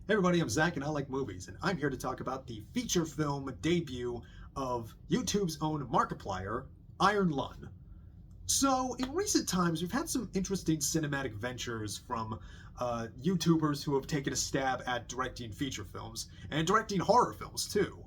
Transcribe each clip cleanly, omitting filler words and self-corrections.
Hey everybody, I'm Zach and I like movies, and I'm here to talk about the feature film debut of YouTube's own Markiplier, Iron Lung. So, in recent times, we've had some interesting cinematic ventures from YouTubers who have taken a stab at directing feature films and directing horror films too.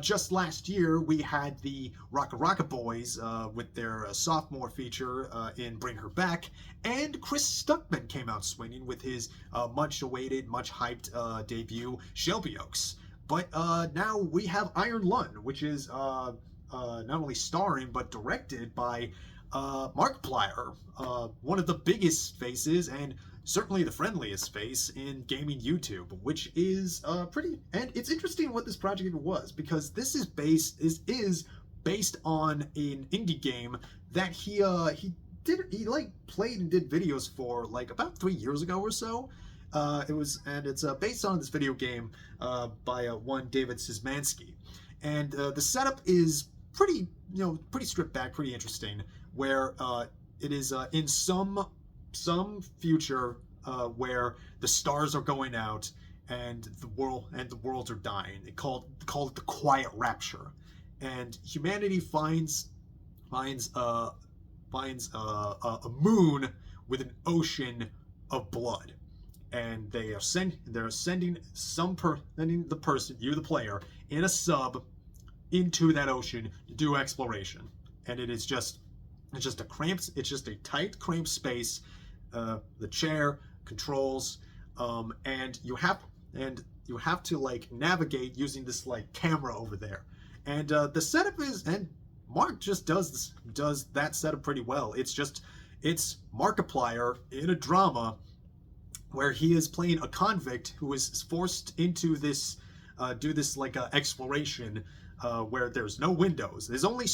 Just last year, we had the Rocka Rocka Boys with their sophomore feature in Bring Her Back, and Chris Stuckman came out swinging with his much-awaited, much-hyped debut, Shelby Oaks. But now we have Iron Lung, which is not only starring but directed by Markiplier, one of the biggest faces and certainly the friendliest face in gaming YouTube, which is pretty. And it's interesting what this project even was, because this is based on an indie game that he played and did videos for like about 3 years ago or so. It's based on this video game by one David Szymanski, and the setup is pretty pretty stripped back, pretty interesting, where it is in some future where the stars are going out and the worlds are dying. They call it the quiet rapture, and humanity finds a moon with an ocean of blood, and they're sending the person, you the player, in a sub into that ocean to do exploration. And it's just a tight, cramped space. The chair, controls, and you have to like navigate using this like camera over there. And the setup is, and Mark just does that setup pretty well. It's Markiplier in a drama where he is playing a convict who is forced into this exploration where there's no windows. His only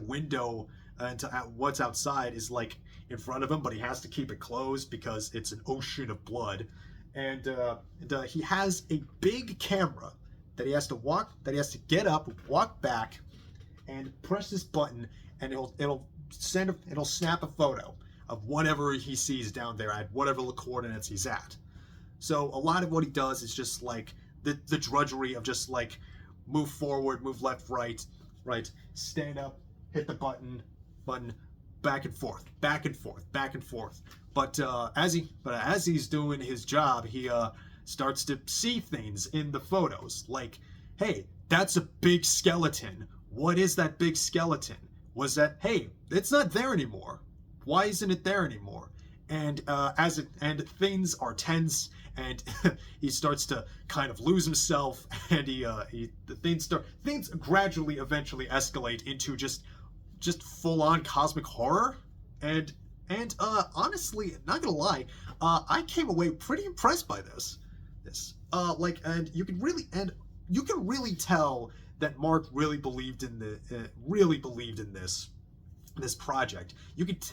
window into what's outside is like in front of him, but he has to keep it closed because it's an ocean of blood. And he has a big camera that he has to get up, walk back, and press this button, and it'll snap a photo of whatever he sees down there at whatever the coordinates he's at. So a lot of what he does is just like the drudgery of just like move forward, move left, right, stand up, hit the button, back and forth. But as he's doing his job, he starts to see things in the photos, like, hey, that's a big skeleton. What is that big skeleton? Hey, it's not there anymore. Why isn't it there anymore? And things are tense, and he starts to kind of lose himself, and things gradually eventually escalate into just full-on cosmic horror. And honestly, not gonna lie, I came away pretty impressed by this. And you can really tell that Mark really believed in this project. You could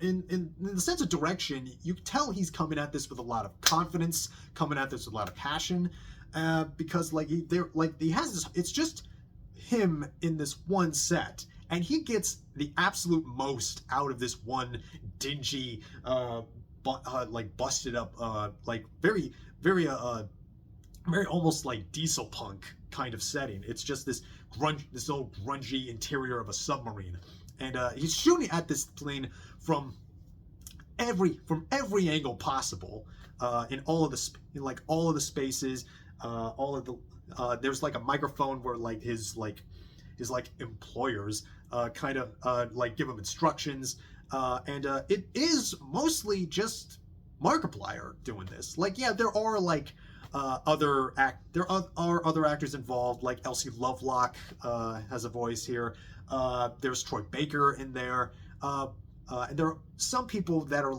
in the sense of direction, you could tell he's coming at this with a lot of confidence, coming at this with a lot of passion, because he has this. It's just him in this one set, and he gets the absolute most out of this one dingy, busted up, very almost like diesel punk kind of setting. It's just this old grungy interior of a submarine, and he's shooting at this plane from every angle possible, in all of the spaces, there's like a microphone where like his employers kind of give him instructions, and it is mostly just Markiplier doing this. Like, yeah, there are other actors involved, like Elsie Lovelock has a voice here. There's Troy Baker in there. And there are some people that are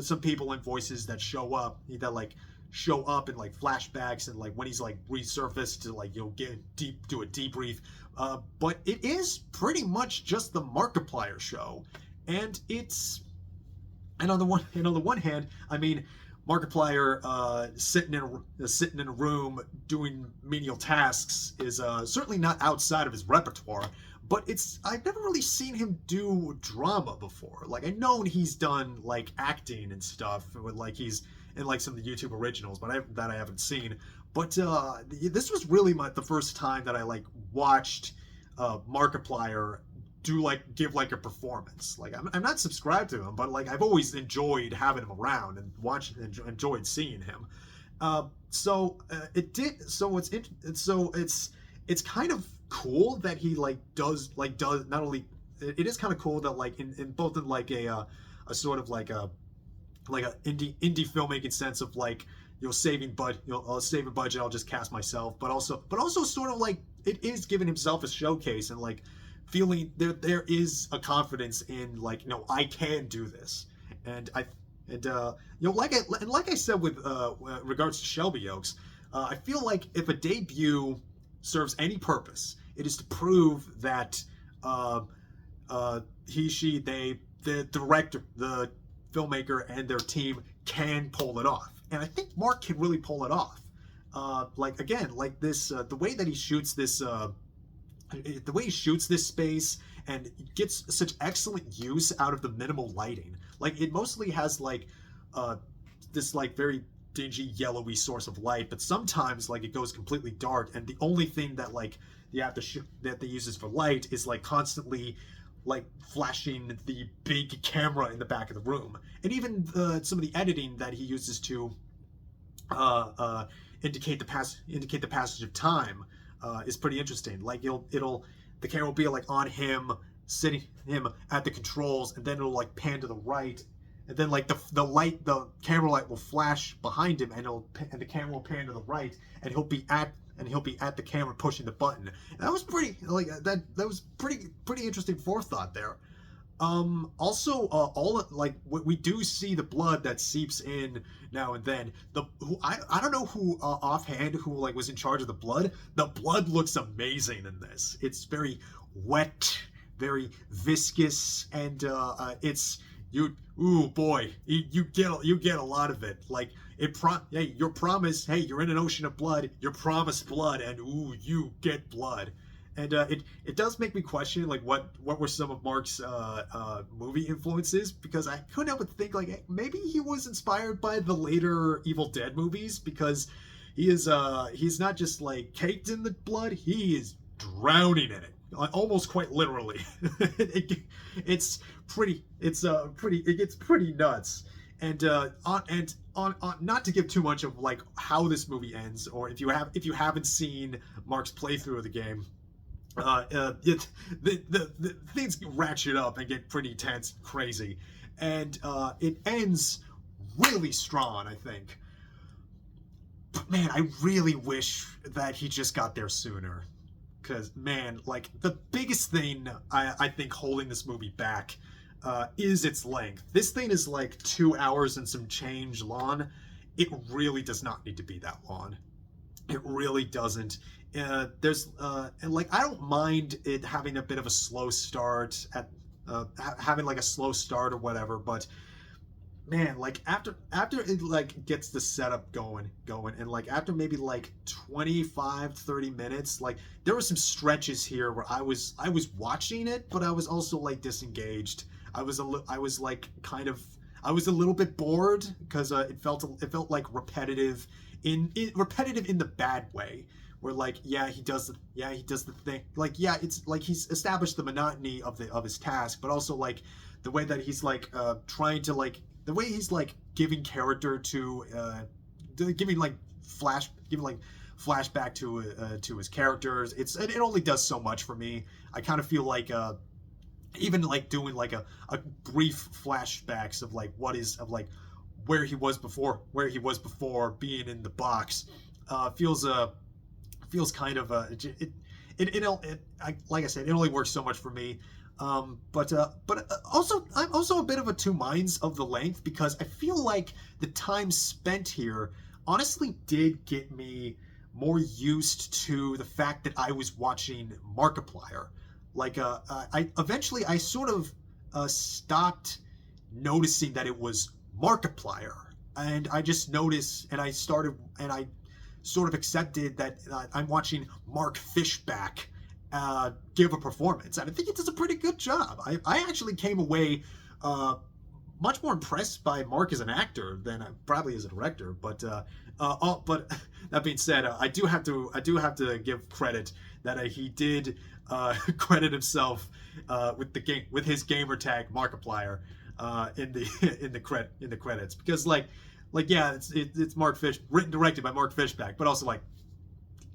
some people in voices that show up in like flashbacks, and like when he's like resurfaced to do a debrief. But it is pretty much just the Markiplier show, and on the one hand, I mean, Markiplier sitting in a room doing menial tasks is certainly not outside of his repertoire. But I've never really seen him do drama before. Like, I know he's done like acting and stuff, with like he's and like some of the YouTube originals, but that I haven't seen. But this was really the first time that I like watched Markiplier give like a performance. Like I'm not subscribed to him, but like I've always enjoyed having him around and enjoyed seeing him. It's kind of cool that he does not only, it is kind of cool that like in both in like a sort of like a indie filmmaking sense of like, saving budget, I'll just cast myself, but also sort of like it is giving himself a showcase and like feeling there is a confidence in like, I can do this. And like I said with regards to Shelby Oaks, I feel like if a debut serves any purpose, it is to prove that the director, the filmmaker, and their team can pull it off. And I think Mark can really pull it off. The way that he shoots this, space and gets such excellent use out of the minimal lighting. Like it mostly has this very dingy yellowy source of light, but sometimes like it goes completely dark, and the only thing that that they uses for light is like constantly like flashing the big camera in the back of the room. And even some of the editing that he uses to indicate the passage of time is pretty interesting. Like the camera will be like on him, sitting him at the controls, and then it'll like pan to the right, and then like the camera light will flash behind him, and the camera will pan to the right, and he'll be at the camera pushing the button. And that was pretty pretty interesting forethought there. We do see the blood that seeps in now and then. I don't know who offhand who like was in charge of the blood. The blood looks amazing in this. It's very wet, very viscous, and you get a lot of it. Like you're promised, hey, you're in an ocean of blood, you're promised blood, and you get blood. And it does make me question like what were some of Mark's movie influences, because I couldn't help but think like maybe he was inspired by the later Evil Dead movies, because he's not just like caked in the blood, he is drowning in it, almost quite literally. It gets pretty nuts. And not to give too much of like how this movie ends, or if you haven't seen Mark's playthrough of the game, the things ratchet up and get pretty tense, crazy, and it ends really strong, I think. But man, I really wish that he just got there sooner, because man, like the biggest thing I think holding this movie back is its length. This thing is like 2 hours and some change long. It really does not need to be that long. It really doesn't. And I don't mind it having a bit of a slow start having like a slow start or whatever, but man, like after it like gets the setup going, and like after maybe like 25-30 minutes, like there were some stretches here where I was watching it, but I was also like disengaged. I was a little bit bored, because it felt like repetitive in the bad way, where like he does the thing, like it's like he's established the monotony of his task, but also like the way that he's like trying to like the way he's like giving character to giving flashback to his characters. It only does so much for me. I kind of feel like even like doing like a brief flashbacks of like where he was before being in the box feels kind of like I said, it only works so much for me. But also I'm also a bit of a two minds of the length, because I feel like the time spent here honestly did get me more used to the fact that I was watching Markiplier. Like I eventually sort of stopped noticing that it was Markiplier, and I just noticed, and I sort of accepted that I'm watching Mark Fischbach give a performance, and I think he does a pretty good job. I actually came away much more impressed by Mark as an actor than probably as a director. But that being said, I do have to give credit that he did credit himself with his gamer tag Markiplier in the in the credits, because yeah, it's Mark Fish, written directed by Mark Fischbach, but also like,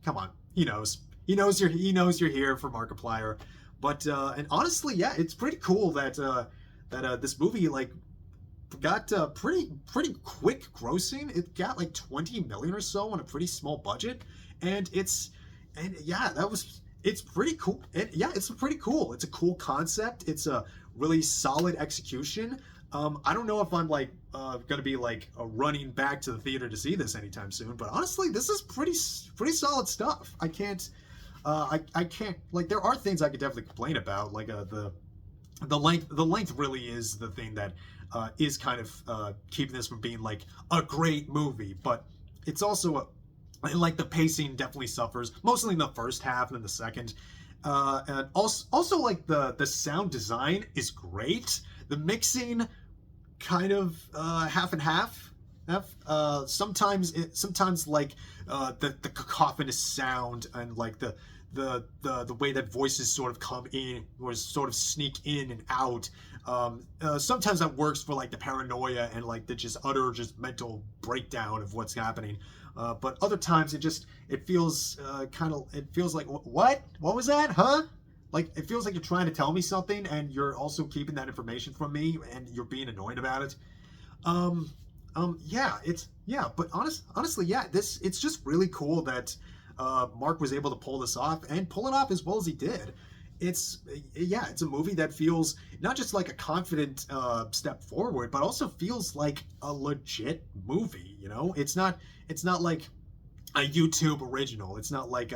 come on, he knows you're here for Markiplier. But and honestly, yeah, it's pretty cool that this movie like got pretty quick grossing. It got like 20 million or so on a pretty small budget, and yeah, it's pretty cool. And yeah, it's pretty cool. It's a cool concept. It's a really solid execution. I don't know if I'm like gonna be like running back to the theater to see this anytime soon, but honestly, this is pretty solid stuff. I can't like, there are things I could definitely complain about, like the length really is the thing that is kind of keeping this from being like a great movie, but it's also like the pacing definitely suffers, mostly in the first half and then the second. And also like the sound design is great. The mixing kind of half and half. Sometimes like the cacophonous sound and like the way that voices sort of come in or sort of sneak in and out. Sometimes that works for like the paranoia and like the just mental breakdown of what's happening. But other times it feels like, what was that, huh? Like, it feels like you're trying to tell me something and you're also keeping that information from me and you're being annoyed about it. But honestly, yeah, it's just really cool that Mark was able to pull this off and pull it off as well as he did. It's a movie that feels not just like a confident step forward, but also feels like a legit movie. It's not like a YouTube original. It's not like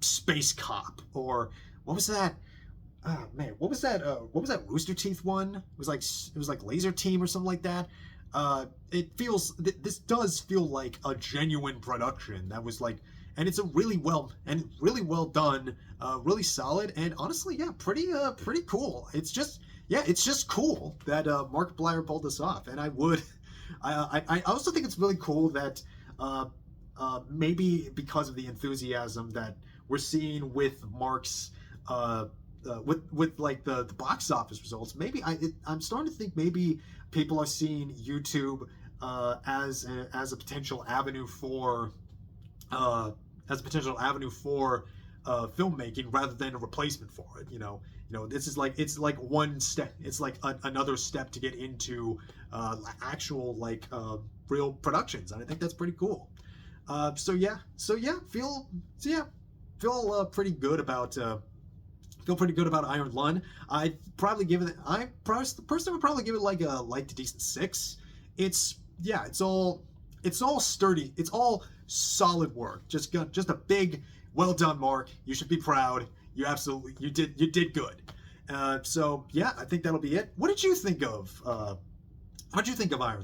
Space Cop, or what was that? Oh man, what was that Rooster Teeth one? It was like Laser Team or something like that. This does feel like a genuine production that was like, and it's really well done, really solid, and honestly, yeah, pretty cool. It's just cool that Markiplier pulled this off, and I also think it's really cool that maybe because of the enthusiasm that we're seeing with Mark's with like the box office results, maybe I'm starting to think maybe people are seeing YouTube as a potential avenue for filmmaking rather than a replacement for it. This is like, it's like one step. It's like another step to get into actual like real productions, and I think that's pretty cool. Feel pretty good about. Feel pretty good about Iron Lung. I'd probably give it. The person would probably give it like a light to decent 6. It's all sturdy. It's all solid work. Just a big, well done, Mark. You should be proud. You did good. I think that'll be it. What did you think of Iron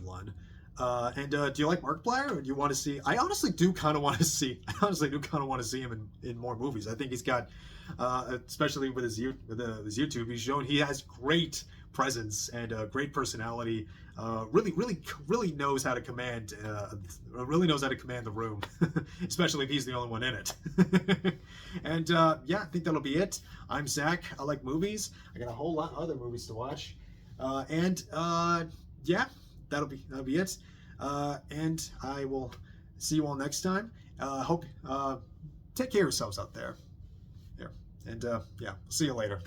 Lung? Do you like Markiplier, or do you want to see? I honestly do kind of want to see him in more movies. I think he's got, especially with his YouTube, he's shown he has great presence and great personality. Really knows how to command the room, especially if he's the only one in it. And I think that'll be it. I'm Zach. I like movies. I got a whole lot of other movies to watch, that'll be it. And I will see you all next time. Hope take care of yourselves out there. And see you later.